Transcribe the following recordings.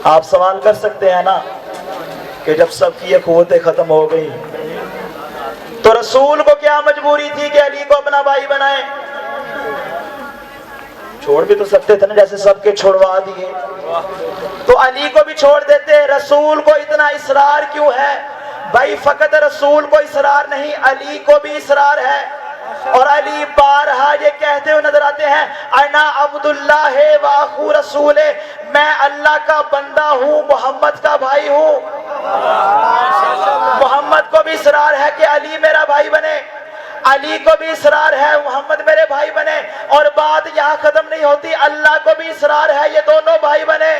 آپ سوال کر سکتے ہیں نا کہ جب سب کی یہ قوتیں ختم ہو گئی تو رسول کو کیا مجبوری تھی کہ علی کو اپنا بھائی بنائے؟ چھوڑ بھی تو سکتے تھے نا، جیسے سب کے چھوڑوا دیے تو علی کو بھی چھوڑ دیتے۔ رسول کو اتنا اصرار کیوں ہے؟ بھائی فقط رسول کو اصرار نہیں، علی کو بھی اصرار ہے، اور علی بارہا یہ کہتے ہوئے نظر آتے ہیں انا عبداللہ و اخو رسول، میں اللہ کا بندہ ہوں، محمد کا بھائی ہوں۔ محمد کو بھی اصرار ہے کہ علی میرا بھائی بنے، علی کو بھی اصرار ہے محمد میرے بھائی بنے، اور بات یہاں ختم نہیں ہوتی، اللہ کو بھی اصرار ہے یہ دونوں بھائی بنے۔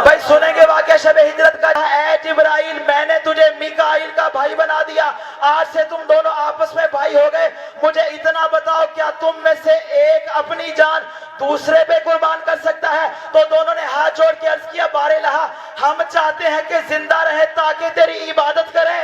بھائی سنیں گے واقعہ شب ہجرت کا، اے جبرائیل میں نے تجھے میکائیل کا بھائی بنا دیا، آج سے تم دونوں آپس میں بھائی ہو گئے، مجھے اتنا بتاؤ کیا تم میں سے ایک اپنی جان دوسرے پہ قربان کر سکتا ہے؟ تو دونوں نے ہاتھ جوڑ کے عرض کیا بار الہ ہم چاہتے ہیں کہ زندہ رہے تاکہ تیری عبادت کریں۔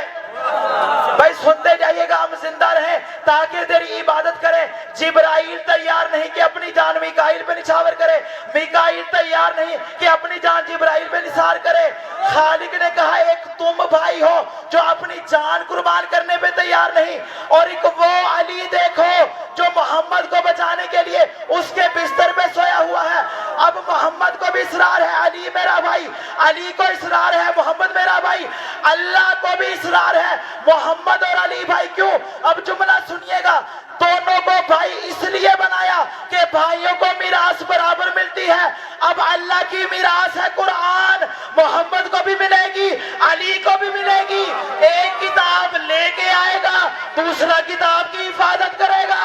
بھائی سنتے جائیے گا، ہم زندہ رہیں تاکہ تیری عبادت کریں۔ جبرائیل تیار نہیں کہ اپنی جان میکائیل پہ نچھاور کرے، میکائیل تیار نہیں کہ اپنی جان جبرائیل پہ نثار کرے۔ خالق نے کہا ایک تم بھائی ہو جو اپنی جان قربان کرنے پہ تیار نہیں، اور ایک وہ علی دیکھو جو محمد کو بچانے کے لیے اس کے بستر پہ سویا ہوا ہے۔ اب محمد کو بھی اصرار ہے علی میرا بھائی، علی کو اصرار ہے محمد میرا بھائی، اللہ کو بھی اصرار ہے محمد اور علی بھائی۔ کیوں؟ اب جملہ سنیے گا، دونوں کو بھائی اس لیے بنایا کہ بھائیوں کو میراث برابر ملتی ہے۔ اب اللہ کی میراث ہے قرآن، محمد کو بھی ملے گی علی کو بھی ملے گی۔ ایک کتاب لے کے آئے گا، دوسرا کتاب کی حفاظت کرے گا۔